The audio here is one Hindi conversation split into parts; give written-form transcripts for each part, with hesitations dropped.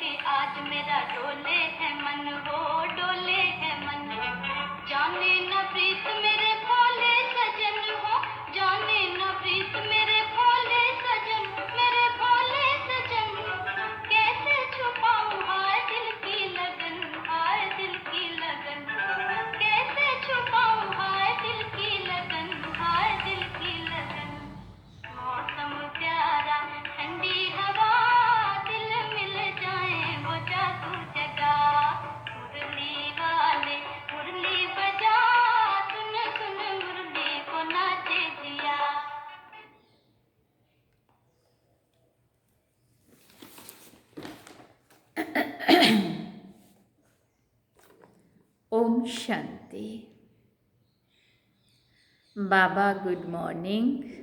कि आज मेरा डोले है मन, वो डोले है मन। जाने न प्रीत मेरे भोले सजन हो, जाने न प्रीत मेरे भोले सजन, मेरे भोले सजन। कैसे छुपाऊं हाय दिल की लगन, हाय दिल की लगन। कैसे छुपाऊं हाय दिल की लगन, हाय दिल की लगन। मौसम प्यारा ठंडी हवा, दिल मिल जाए वो जादू जगा। मुरली वाले मुरली बजा, सुन सुन मुरली को नाचे जिया। ओम शांति। बाबा गुड मॉर्निंग।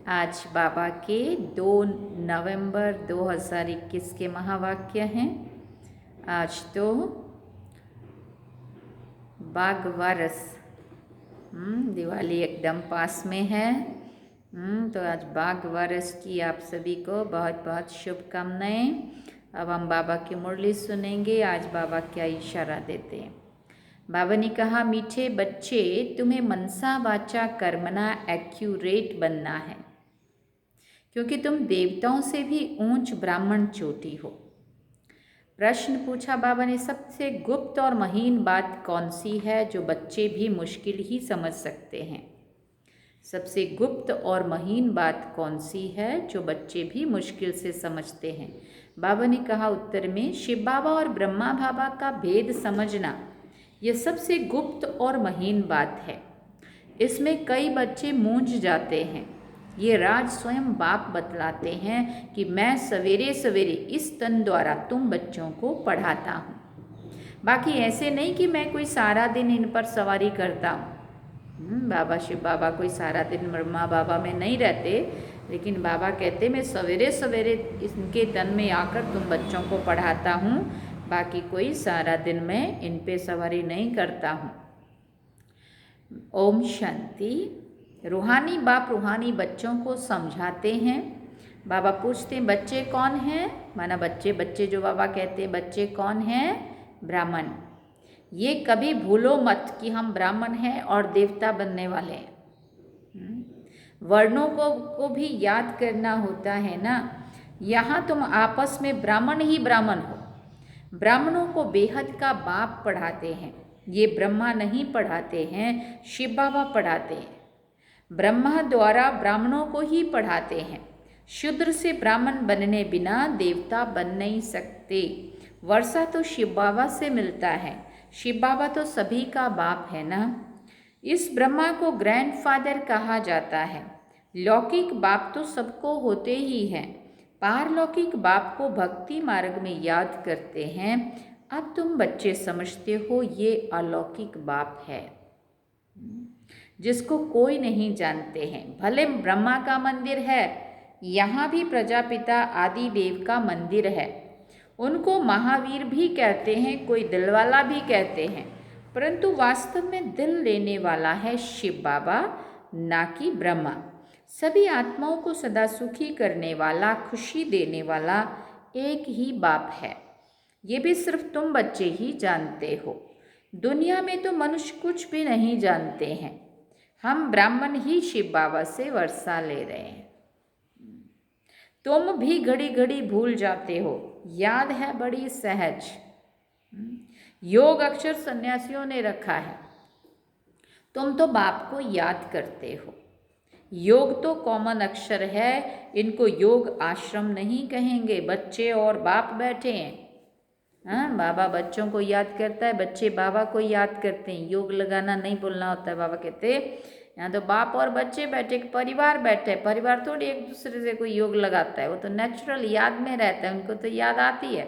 आज बाबा के 2 नवंबर 2021 के महावाक्य हैं। आज तो बाघ वारस, दिवाली एकदम पास में है। तो आज बाघ वारस की आप सभी को बहुत बहुत शुभकामनाएं। अब हम बाबा की मुरली सुनेंगे। आज बाबा क्या इशारा देते हैं। बाबा ने कहा, मीठे बच्चे, तुम्हें मनसा वाचा कर्मणा एक्यूरेट बनना है, क्योंकि तुम देवताओं से भी ऊंच ब्राह्मण चोटी हो। प्रश्न पूछा बाबा ने, सबसे गुप्त और महीन बात कौन सी है जो बच्चे भी मुश्किल ही समझ सकते हैं? सबसे गुप्त और महीन बात कौन सी है जो बच्चे भी मुश्किल से समझते हैं? बाबा ने कहा उत्तर में, शिव बाबा और ब्रह्मा बाबा का भेद समझना, यह सबसे गुप्त और महीन बात है। इसमें कई बच्चे मूंझ जाते हैं। ये राज स्वयं बाप बतलाते हैं कि मैं सवेरे सवेरे इस तन द्वारा तुम बच्चों को पढ़ाता हूँ। बाकी ऐसे नहीं कि मैं कोई सारा दिन इन पर सवारी करता हूँ। बाबा शिव बाबा कोई सारा दिन ब्रह्मा बाबा में नहीं रहते, लेकिन बाबा कहते मैं सवेरे सवेरे इनके तन में आकर तुम बच्चों को पढ़ाता हूँ। बाकी कोई सारा दिन मैं इन पे सवारी नहीं करता हूँ। ओम शांति। रूहानी बाप रूहानी बच्चों को समझाते हैं। बाबा पूछते हैं, बच्चे कौन हैं? माना बच्चे जो बाबा कहते हैं बच्चे कौन हैं? ब्राह्मण। ये कभी भूलो मत कि हम ब्राह्मण हैं और देवता बनने वाले हैं। वर्णों को भी याद करना होता है ना। यहाँ तुम आपस में ब्राह्मण ही ब्राह्मण हो। ब्राह्मणों को बेहद का बाप पढ़ाते हैं। ये ब्रह्मा नहीं पढ़ाते हैं, शिव बाबा पढ़ाते हैं। ब्रह्मा द्वारा ब्राह्मणों को ही पढ़ाते हैं। शूद्र से ब्राह्मण बनने बिना देवता बन नहीं सकते। वर्षा तो शिव बाबा से मिलता है। शिव बाबा तो सभी का बाप है ना। इस ब्रह्मा को ग्रैंडफादर कहा जाता है। लौकिक बाप तो सबको होते ही हैं। पारलौकिक बाप को भक्ति मार्ग में याद करते हैं। अब तुम बच्चे समझते हो ये अलौकिक बाप है जिसको कोई नहीं जानते हैं। भले ब्रह्मा का मंदिर है, यहाँ भी प्रजापिता आदि देव का मंदिर है। उनको महावीर भी कहते हैं, कोई दिलवाला भी कहते हैं, परंतु वास्तव में दिल लेने वाला है शिव बाबा, ना कि ब्रह्मा। सभी आत्माओं को सदा सुखी करने वाला, खुशी देने वाला एक ही बाप है। ये भी सिर्फ तुम बच्चे ही जानते हो। दुनिया में तो मनुष्य कुछ भी नहीं जानते हैं। हम ब्राह्मण ही शिव बाबा से वर्षा ले रहे हैं। तुम भी घड़ी घड़ी भूल जाते हो, याद है बड़ी सहज। योग अक्षर सन्यासियों ने रखा है। तुम तो बाप को याद करते हो। योग तो कॉमन अक्षर है, इनको योग आश्रम नहीं कहेंगे। बच्चे और बाप बैठे हैं। हाँ, बाबा बच्चों को याद करता है, बच्चे बाबा को याद करते हैं। योग लगाना नहीं बोलना होता है। बाबा कहते यहाँ तो बाप और बच्चे बैठे, परिवार बैठे। परिवार थोड़ी एक दूसरे से कोई योग लगाता है, वो तो नेचुरल याद में रहता है, उनको तो याद आती है।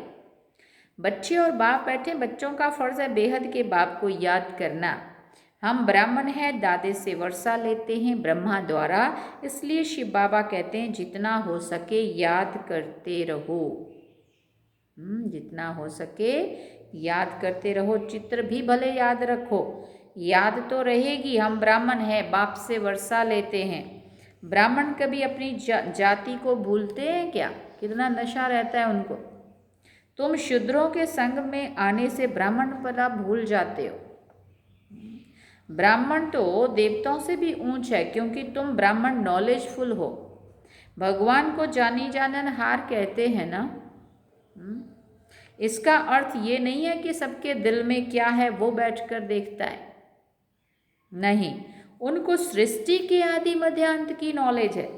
बच्चे और बाप बैठे, बच्चों का फर्ज है बेहद के बाप को याद करना। हम ब्राह्मण हैं, दादे से वर्षा लेते हैं ब्रह्मा द्वारा, इसलिए शिव बाबा कहते हैं जितना हो सके याद करते रहो। जितना हो सके याद करते रहो। चित्र भी भले याद रखो, याद तो रहेगी। हम ब्राह्मण हैं, बाप से वर्षा लेते हैं। ब्राह्मण कभी अपनी जाति को भूलते हैं क्या? कितना नशा रहता है उनको। तुम शूद्रों के संग में आने से ब्राह्मण पना भूल जाते हो। ब्राह्मण तो देवताओं से भी ऊंच है, क्योंकि तुम ब्राह्मण नॉलेजफुल हो। भगवान को जानी जाननहार कहते हैं ना। इसका अर्थ ये नहीं है कि सबके दिल में क्या है वो बैठकर देखता है, नहीं, उनको सृष्टि के आदि मध्यांत की नॉलेज है।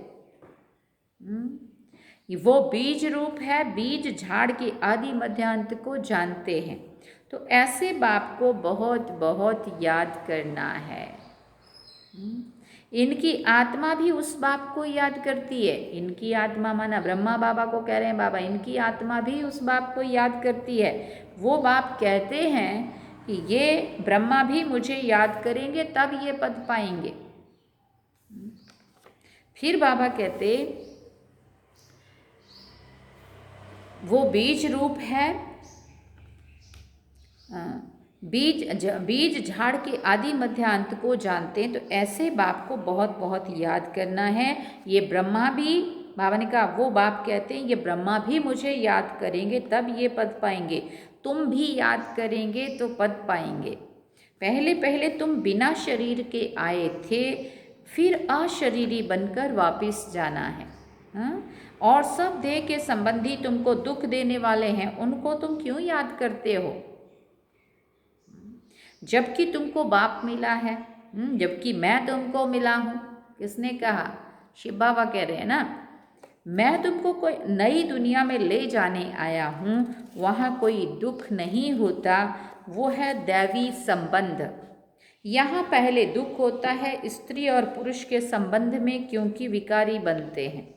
वो बीज रूप है, बीज झाड़ के आदि मध्यांत को जानते हैं। तो ऐसे बाप को बहुत बहुत याद करना है। इनकी आत्मा भी उस बाप को याद करती है। इनकी आत्मा माना ब्रह्मा बाबा को कह रहे हैं बाबा, इनकी आत्मा भी उस बाप को याद करती है। वो बाप कहते हैं कि ये ब्रह्मा भी मुझे याद करेंगे तब ये पद पाएंगे। फिर बाबा कहते वो बीज रूप है, बीज झाड़ के आदि मध्यांत को जानते हैं। तो ऐसे बाप को बहुत बहुत याद करना है। ये ब्रह्मा भी, बाबा ने कहा वो बाप कहते हैं ये ब्रह्मा भी मुझे याद करेंगे तब ये पद पाएंगे। तुम भी याद करेंगे तो पद पाएंगे। पहले पहले तुम बिना शरीर के आए थे, फिर अशरीरी बनकर वापस जाना है। और सब देह के संबंधी तुमको दुख देने वाले हैं, उनको तुम क्यों याद करते हो, जबकि तुमको बाप मिला है, जबकि मैं तुमको मिला हूँ। किसने कहा? शिव बाबा कह रहे हैं ना, मैं तुमको कोई नई दुनिया में ले जाने आया हूँ, वहाँ कोई दुख नहीं होता, वो है दैवी संबंध। यहाँ पहले दुख होता है स्त्री और पुरुष के संबंध में, क्योंकि विकारी बनते हैं।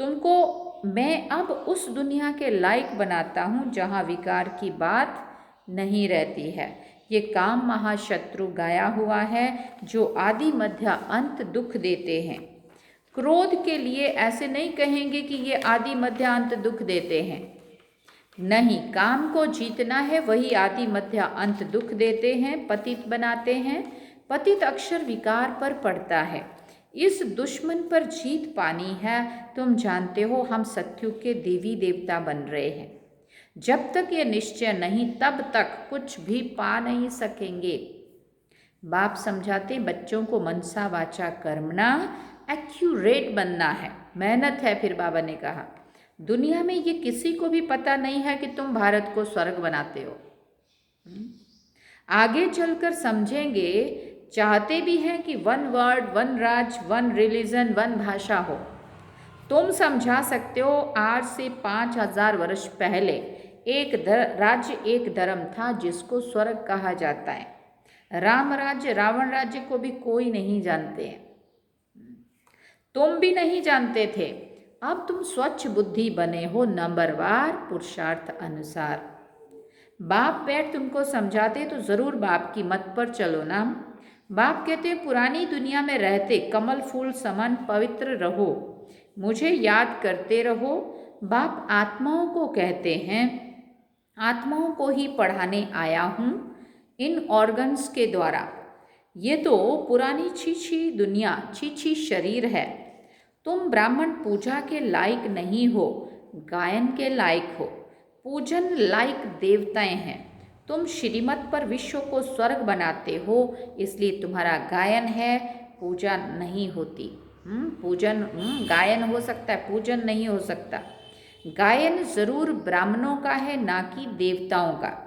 तुमको मैं अब उस दुनिया के लायक बनाता हूँ जहाँ विकार की बात नहीं रहती है। ये काम महाशत्रु गाया हुआ है, जो आदि मध्य अंत दुख देते हैं। क्रोध के लिए ऐसे नहीं कहेंगे कि ये आदि मध्य अंत दुख देते हैं, नहीं, काम को जीतना है, वही आदि मध्य अंत दुख देते हैं, पतित बनाते हैं। पतित अक्षर विकार पर पड़ता है। इस दुश्मन पर जीत पानी है। तुम जानते हो हम सत्युग के देवी देवता बन रहे हैं। जब तक ये निश्चय नहीं तब तक कुछ भी पा नहीं सकेंगे। बाप समझाते बच्चों को मनसा वाचा कर्मणा एक्यूरेट बनना है, मेहनत है। फिर बाबा ने कहा दुनिया में ये किसी को भी पता नहीं है कि तुम भारत को स्वर्ग बनाते हो। आगे चलकर समझेंगे, चाहते भी हैं कि वन वर्ड, वन राज, वन रिलीजन, वन भाषा हो। तुम समझा सकते हो, आज से 5000 वर्ष पहले एक राज्य एक धर्म था जिसको स्वर्ग कहा जाता है। राम राज्य, रावण राज्य को भी कोई नहीं जानते हैं, तुम भी नहीं जानते थे। अब तुम स्वच्छ बुद्धि बने हो, नंबरवार पुरुषार्थ अनुसार। बाप बैठ तुमको समझाते तो जरूर बाप की मत पर चलो ना। बाप कहते पुरानी दुनिया में रहते कमल फूल समान पवित्र रहो, मुझे याद करते रहो। बाप आत्माओं को कहते हैं, आत्माओं को ही पढ़ाने आया हूँ इन ऑर्गन्स के द्वारा। ये तो पुरानी छीछी दुनिया, छीछी शरीर है। तुम ब्राह्मण पूजा के लायक नहीं हो, गायन के लायक हो, पूजन लायक देवताएं हैं। तुम श्रीमत पर विश्व को स्वर्ग बनाते हो, इसलिए तुम्हारा गायन है, पूजा नहीं होती। पूजन गायन हो सकता है, पूजन नहीं हो सकता। गायन जरूर ब्राह्मणों का है, ना कि देवताओं का।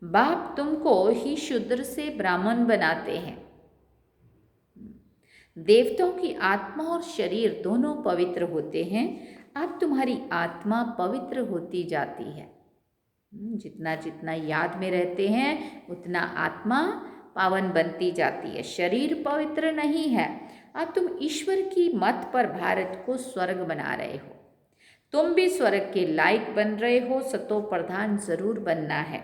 बाप तुमको ही शूद्र से ब्राह्मण बनाते हैं। देवताओं की आत्मा और शरीर दोनों पवित्र होते हैं। अब तुम्हारी आत्मा पवित्र होती जाती है। जितना जितना याद में रहते हैं उतना आत्मा पावन बनती जाती है। शरीर पवित्र नहीं है। अब तुम ईश्वर की मत पर भारत को स्वर्ग बना रहे हो। तुम भी स्वर्ग के लायक बन रहे हो। सतो प्रधान जरूर बनना है।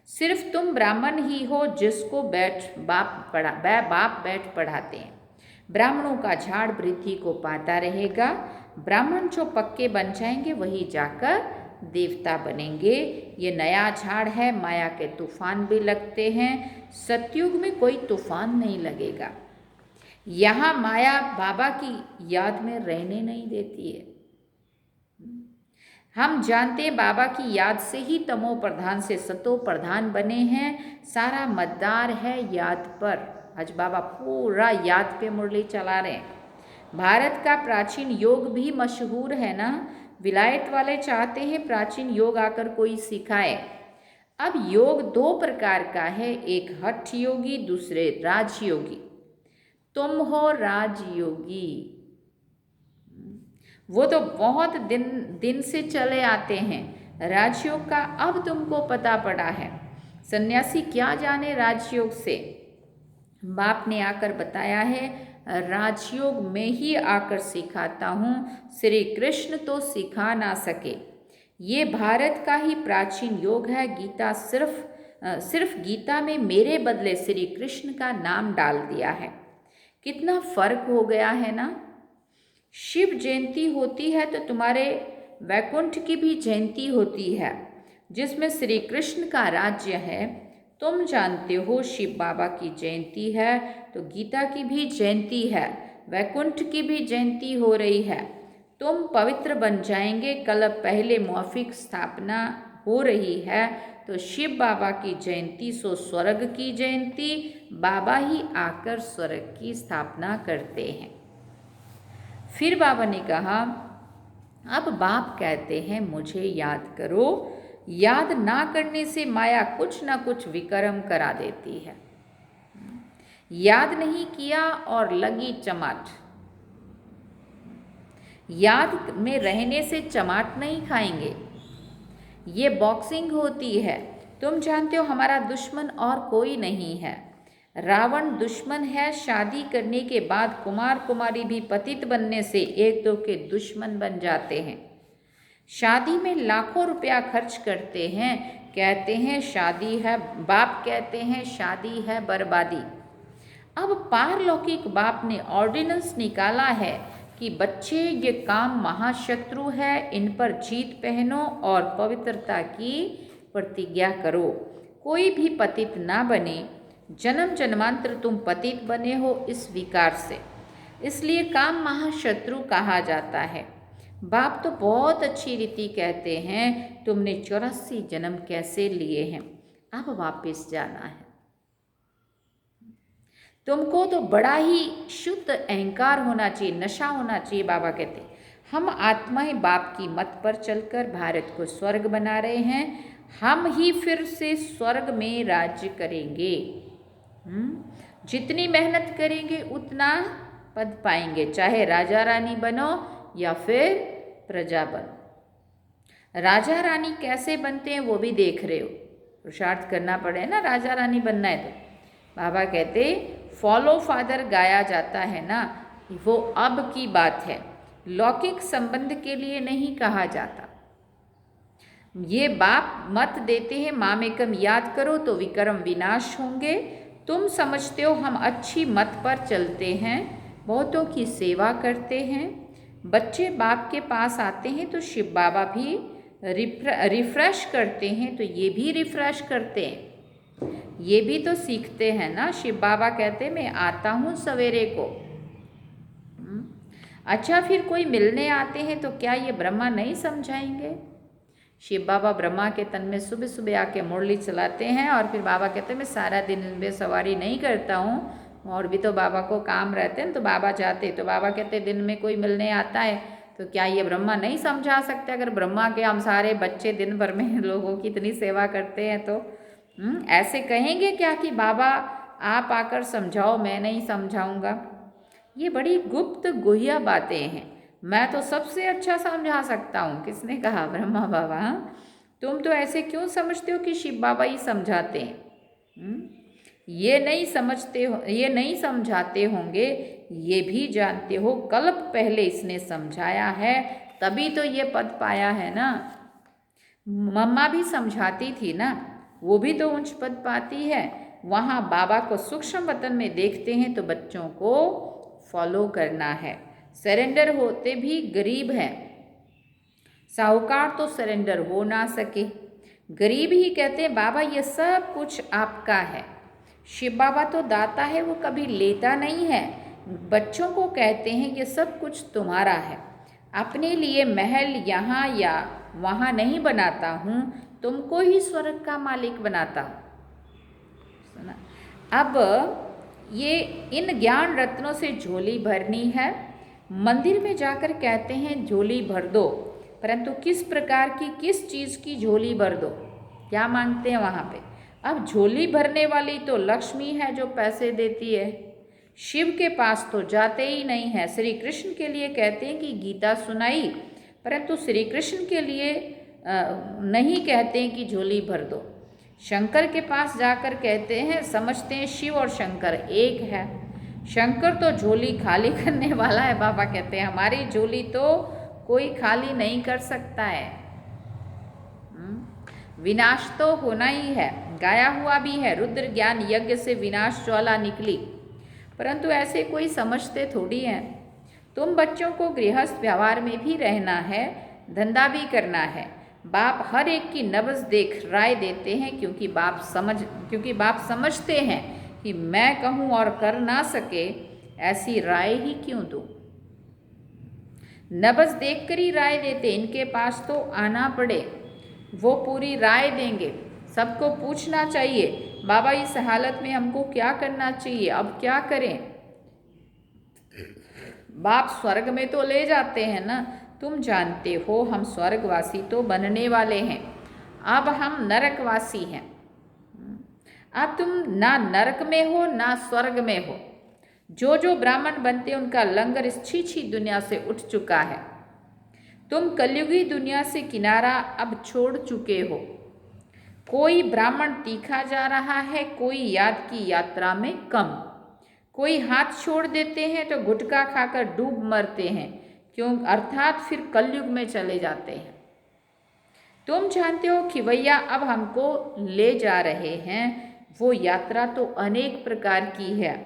सिर्फ तुम ब्राह्मण ही हो जिसको बाप बैठ पढ़ाते हैं। ब्राह्मणों का झाड़ वृद्धि को पाता रहेगा। ब्राह्मण जो पक्के बन जाएंगे वही जाकर देवता बनेंगे। ये नया झाड़ है, माया के तूफान भी लगते हैं। सतयुग में कोई तूफान नहीं लगेगा। यहाँ माया बाबा की याद में रहने नहीं देती है। हम जानते हैं बाबा की याद से ही तमो प्रधान से सतो प्रधान बने हैं। सारा मदार है याद पर। आज बाबा पूरा याद पे मुरली चला रहे हैं। भारत का प्राचीन योग भी मशहूर है ना। विलायत वाले चाहते हैं प्राचीन योग आकर कोई सिखाए। अब योग दो प्रकार का है, एक हठ योगी, दूसरे राजयोगी। तुम हो राजयोगी। वो तो बहुत दिन से चले आते हैं। राजयोग का अब तुमको पता पड़ा है। सन्यासी क्या जाने राजयोग से। बाप ने आकर बताया है, राजयोग में ही आकर सिखाता हूँ, श्री कृष्ण तो सिखा ना सके। ये भारत का ही प्राचीन योग है। गीता सिर्फ गीता में मेरे बदले श्री कृष्ण का नाम डाल दिया है। कितना फर्क हो गया है ना। शिव जयंती होती है तो तुम्हारे वैकुंठ की भी जयंती होती है, जिसमें श्री कृष्ण का राज्य है। तुम जानते हो शिव बाबा की जयंती है तो गीता की भी जयंती है, वैकुंठ की भी जयंती हो रही है। तुम पवित्र बन जाएंगे। कल पहले मौफिक स्थापना हो रही है तो शिव बाबा की जयंती सो स्वर्ग की जयंती। बाबा ही आकर स्वर्ग की स्थापना करते हैं। फिर बाबा ने कहा, अब बाप कहते हैं मुझे याद करो। याद ना करने से माया कुछ ना कुछ विकर्म करा देती है। याद नहीं किया और लगी चमाट। याद में रहने से चमाट नहीं खाएंगे। ये बॉक्सिंग होती है। तुम जानते हो हमारा दुश्मन और कोई नहीं है। रावण दुश्मन है। शादी करने के बाद कुमार कुमारी भी पतित बनने से एक दो के दुश्मन बन जाते हैं। शादी में लाखों रुपया खर्च करते हैं, कहते हैं शादी है, बाप कहते हैं शादी है बर्बादी। अब पारलौकिक बाप ने ऑर्डिनेंस निकाला है कि बच्चे ये काम महाशत्रु है, इन पर जीत पहनो और पवित्रता की प्रतिज्ञा करो। कोई भी पतित ना बने। जन्म जन्मांतर तुम पतित बने हो इस विकार से, इसलिए काम महाशत्रु कहा जाता है। बाप तो बहुत अच्छी रीति कहते हैं, तुमने 84 जन्म कैसे लिए हैं, अब वापस जाना है। तुमको तो बड़ा ही शुद्ध अहंकार होना चाहिए, नशा होना चाहिए। बाबा कहते हम आत्माएं बाप की मत पर चलकर भारत को स्वर्ग बना रहे हैं। हम ही फिर से स्वर्ग में राज्य करेंगे। जितनी मेहनत करेंगे उतना पद पाएंगे, चाहे राजा रानी बनो या फिर प्रजा बनो। राजा रानी कैसे बनते हैं वो भी देख रहे हो। पुरुषार्थ करना पड़े ना, राजा रानी बनना है तो। बाबा कहते फॉलो फादर गाया जाता है ना, वो अब की बात है, लौकिक संबंध के लिए नहीं कहा जाता। ये बाप मत देते हैं मामेकम याद करो तो विक्रम विनाश होंगे। तुम समझते हो हम अच्छी मत पर चलते हैं, बहुतों की सेवा करते हैं। बच्चे बाप के पास आते हैं तो शिव बाबा भी रिफ्रेश करते हैं, तो ये भी रिफ्रेश करते हैं। ये भी तो सीखते हैं ना। शिव बाबा कहते मैं आता हूँ सवेरे को। अच्छा, फिर कोई मिलने आते हैं तो क्या ये ब्रह्मा नहीं समझाएंगे? शिव बाबा ब्रह्मा के तन में सुबह सुबह आके मुरली चलाते हैं और फिर बाबा कहते हैं मैं सारा दिन में सवारी नहीं करता हूँ, और भी तो बाबा को काम रहते हैं। तो बाबा जाते, तो बाबा कहते दिन में कोई मिलने आता है तो क्या ये ब्रह्मा नहीं समझा सकते? अगर ब्रह्मा के हम सारे बच्चे दिन भर में लोगों की इतनी सेवा करते हैं तो ऐसे कहेंगे क्या कि बाबा आप आकर समझाओ, मैं नहीं समझाऊंगा? ये बड़ी गुप्त गुह्य बातें हैं। मैं तो सबसे अच्छा समझा सकता हूँ। किसने कहा? ब्रह्मा बाबा। तुम तो ऐसे क्यों समझते हो कि शिव बाबा ही समझाते हैं? ये नहीं समझते हो, ये नहीं समझाते होंगे, ये भी जानते हो कल्प पहले इसने समझाया है, तभी तो ये पद पाया है ना। मम्मा भी समझाती थी ना, वो भी तो उच्च पद पाती है। वहाँ बाबा को सूक्ष्म वतन में देखते हैं तो बच्चों को फॉलो करना है। सरेंडर होते भी गरीब हैं, साहूकार तो सरेंडर हो ना सके। गरीब ही कहते हैं बाबा ये सब कुछ आपका है। शिव बाबा तो दाता है, वो कभी लेता नहीं है। बच्चों को कहते हैं ये सब कुछ तुम्हारा है। अपने लिए महल यहाँ या वहाँ नहीं बनाता हूँ, तुमको ही स्वर्ग का मालिक बनाता हूँ। सुना? अब ये इन ज्ञान रत्नों से झोली भरनी है। मंदिर में जाकर कहते हैं झोली भर दो, परंतु किस प्रकार की, किस चीज़ की झोली भर दो, क्या मांगते हैं वहाँ पे? अब झोली भरने वाली तो लक्ष्मी है जो पैसे देती है, शिव के पास तो जाते ही नहीं है। श्री कृष्ण के लिए कहते हैं कि गीता सुनाई, परंतु श्री कृष्ण के लिए नहीं कहते हैं कि झोली भर दो। शंकर के पास जाकर कहते हैं, समझते हैं शिव और शंकर एक है। शंकर तो झोली खाली करने वाला है। बाबा कहते हैं हमारी झोली तो कोई खाली नहीं कर सकता है। विनाश तो होना ही है, गाया हुआ भी है, रुद्र ज्ञान यज्ञ से विनाश ज्वाला निकली, परंतु ऐसे कोई समझते थोड़ी हैं। तुम बच्चों को गृहस्थ व्यवहार में भी रहना है, धंधा भी करना है। बाप हर एक की नब्ज देख राय देते हैं, क्योंकि बाप समझते हैं कि मैं कहूँ और कर ना सके, ऐसी राय ही क्यों दूँ। नब्ज देखकर ही राय देते, इनके पास तो आना पड़े, वो पूरी राय देंगे। सबको पूछना चाहिए, बाबा इस हालत में हमको क्या करना चाहिए, अब क्या करें। बाप स्वर्ग में तो ले जाते हैं ना, तुम जानते हो हम स्वर्गवासी तो बनने वाले हैं, अब हम नरकवासी हैं। अब तुम ना नरक में हो ना स्वर्ग में हो। जो जो ब्राह्मण बनते हैं उनका लंगर इस छी दुनिया से उठ चुका है। तुम कलयुगी दुनिया से किनारा अब छोड़ चुके हो। कोई ब्राह्मण तीखा जा रहा है, कोई याद की यात्रा में कम, कोई हाथ छोड़ देते हैं तो गुटखा खाकर डूब मरते हैं, क्यों, अर्थात फिर कलयुग में चले जाते हैं। तुम जानते हो कि भैया अब हमको ले जा रहे हैं, वो यात्रा तो अनेक प्रकार की है,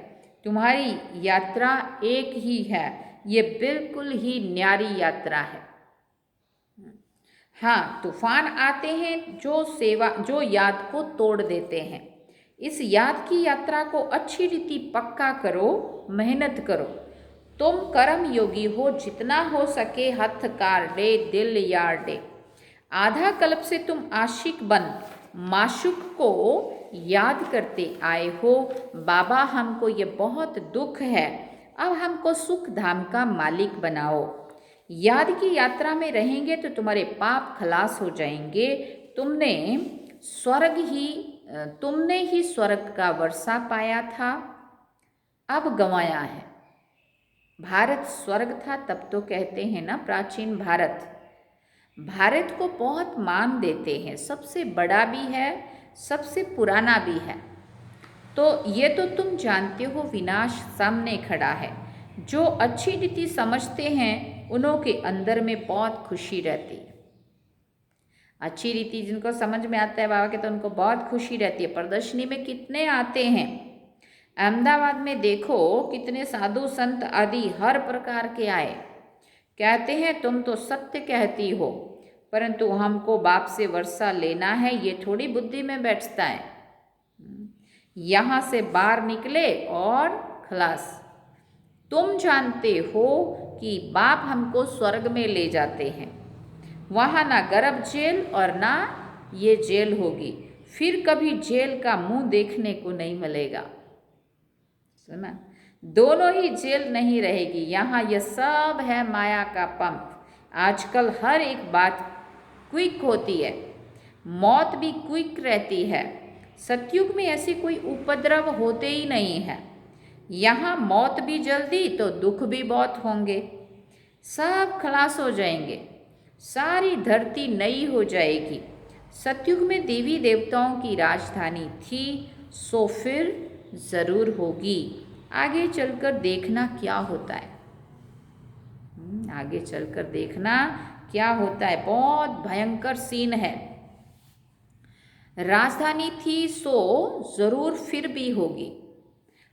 तुम्हारी यात्रा एक ही है, ये बिल्कुल ही न्यारी यात्रा है। हाँ, तूफान आते हैं जो याद को तोड़ देते हैं। इस याद की यात्रा को अच्छी रीति पक्का करो, मेहनत करो। तुम कर्म योगी हो, जितना हो सके हथ कार डे दिल यार डे। आधा कल्प से तुम आशिक बन माशुक को याद करते आए हो। बाबा हमको ये बहुत दुख है, अब हमको सुख धाम का मालिक बनाओ। याद की यात्रा में रहेंगे तो तुम्हारे पाप खलास हो जाएंगे। तुमने ही स्वर्ग का वर्षा पाया था, अब गंवाया है। भारत स्वर्ग था तब तो कहते हैं ना, प्राचीन भारत को बहुत मान देते हैं, सबसे बड़ा भी है, सबसे पुराना भी है। तो ये तो तुम जानते हो विनाश सामने खड़ा है। जो अच्छी रीति समझते हैं उन्हों के अंदर में बहुत खुशी रहती है। अच्छी रीति जिनको समझ में आता है बाबा के, तो उनको बहुत खुशी रहती है। प्रदर्शनी में कितने आते हैं, अहमदाबाद में देखो कितने साधु संत आदि हर प्रकार के आए। कहते हैं तुम तो सत्य कहती हो, परंतु हमको बाप से वर्षा लेना है, ये थोड़ी बुद्धि में बैठता है। यहाँ से बाहर निकले और खलास। तुम जानते हो कि बाप हमको स्वर्ग में ले जाते हैं, वहाँ ना गर्भ जेल और ना ये जेल होगी, फिर कभी जेल का मुंह देखने को नहीं मिलेगा। सुना, दोनों ही जेल नहीं रहेगी। यहाँ यह सब है माया का पंप। आजकल हर एक बात क्विक होती है, मौत भी क्विक रहती है। सतयुग में ऐसे कोई उपद्रव होते ही नहीं है। यहाँ मौत भी जल्दी तो दुख भी बहुत होंगे, सब खलास हो जाएंगे, सारी धरती नई हो जाएगी। सतयुग में देवी देवताओं की राजधानी थी, सो फिर ज़रूर होगी। आगे चलकर देखना क्या होता है, आगे चलकर देखना क्या होता है। बहुत भयंकर सीन है। राजधानी थी सो ज़रूर फिर भी होगी।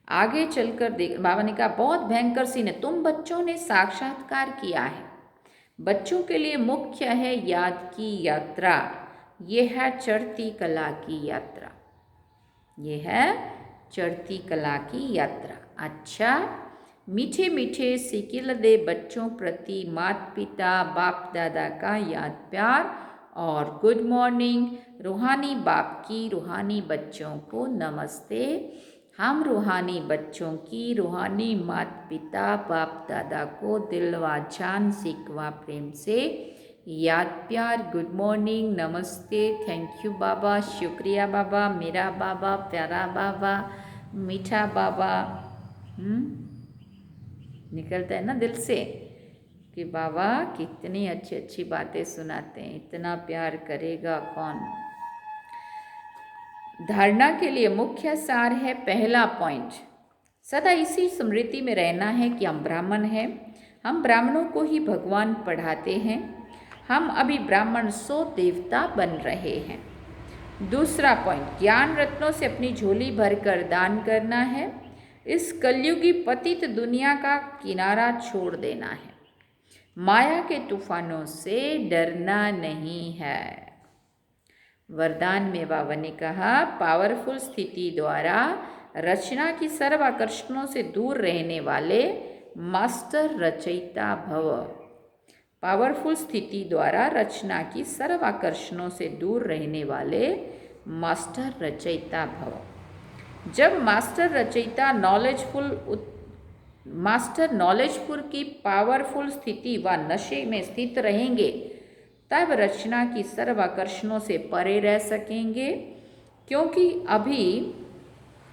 आगे चलकर देख, बाबा ने कहा बहुत भयंकर सीन है। तुम बच्चों ने साक्षात्कार किया है, बच्चों के लिए मुख्य है याद की यात्रा। ये है चढ़ती कला की यात्रा, ये है चढ़ती कला की यात्रा। अच्छा, मीठे मीठे सिकिल दे बच्चों प्रति माता पिता बाप दादा का याद प्यार और गुड मॉर्निंग। रूहानी बाप की रूहानी बच्चों को नमस्ते। हम रूहानी बच्चों की रूहानी माता पिता बाप दादा को दिल व जान सीखवा प्रेम से याद प्यार गुड मॉर्निंग नमस्ते। थैंक यू बाबा, शुक्रिया बाबा, मेरा बाबा, प्यारा बाबा, मीठा बाबा। निकलता है ना दिल से कि बाबा कितनी अच्छी अच्छी बातें सुनाते हैं, इतना प्यार करेगा कौन। धारणा के लिए मुख्य सार है, पहला पॉइंट, सदा इसी स्मृति में रहना है कि हम ब्राह्मण हैं, हम ब्राह्मणों को ही भगवान पढ़ाते हैं, हम अभी ब्राह्मण 100 देवता बन रहे हैं। दूसरा पॉइंट, ज्ञान रत्नों से अपनी झोली भरकर दान करना है, इस कलयुगी पतित दुनिया का किनारा छोड़ देना है, माया के तूफानों से डरना नहीं है। वरदान में बाबा ने कहा, पावरफुल स्थिति द्वारा रचना की सर्व आकर्षणों से दूर रहने वाले मास्टर रचयिता भव। पावरफुल स्थिति द्वारा रचना की सर्व आकर्षणों से दूर रहने वाले मास्टर रचयिता भव। जब मास्टर रचयिता मास्टर नॉलेजफुल की पावरफुल स्थिति व नशे में स्थित रहेंगे, तब रचना की सर्व आकर्षणों से परे रह सकेंगे, क्योंकि अभी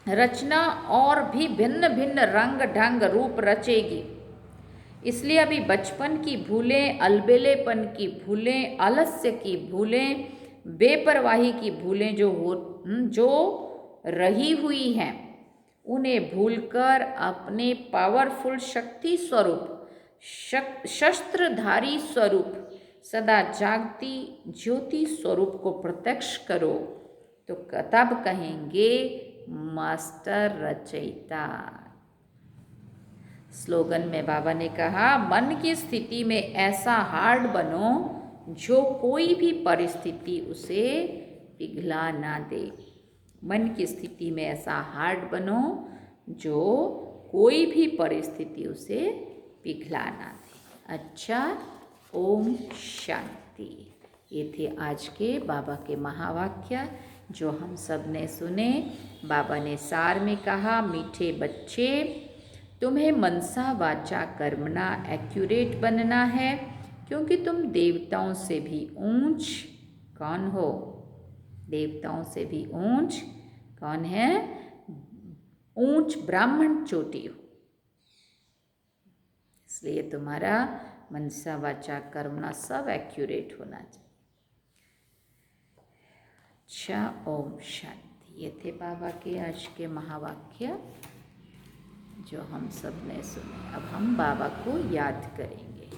रचना और भी भिन्न भिन्न रंग ढंग रूप रचेगी। इसलिए अभी बचपन की भूलें, अलबेलेपन की भूलें, आलस्य की भूलें, बेपरवाही की भूलें जो रही हुई हैं, उन्हें भूलकर अपने पावरफुल शक्ति स्वरूप, शस्त्रधारी स्वरूप, सदा जागती ज्योति स्वरूप को प्रत्यक्ष करो, तो तब कहेंगे मास्टर रचयिता। स्लोगन में बाबा ने कहा, मन की स्थिति में ऐसा हार्ड बनो जो कोई भी परिस्थिति उसे पिघला ना दे। मन की स्थिति में ऐसा हार्ड बनो जो कोई भी परिस्थिति उसे पिघला ना दे। अच्छा, ओम शांति। ये थे आज के बाबा के महावाक्य जो हम सब ने सुने। बाबा ने सार में कहा, मीठे बच्चे, तुम्हें मनसा वाचा कर्मणा एक्यूरेट बनना है, क्योंकि तुम देवताओं से भी ऊंच कौन हो? देवताओं से भी ऊंच कौन है? ऊंच ब्राह्मण चोटी हो। इसलिए तुम्हारा मनसा वाचा कर्मणा सब एक्यूरेट होना चाहिए। अच्छा, ओम शांति। ये थे बाबा के आज के महावाक्य जो हम सब ने सुने। अब हम बाबा को याद करेंगे।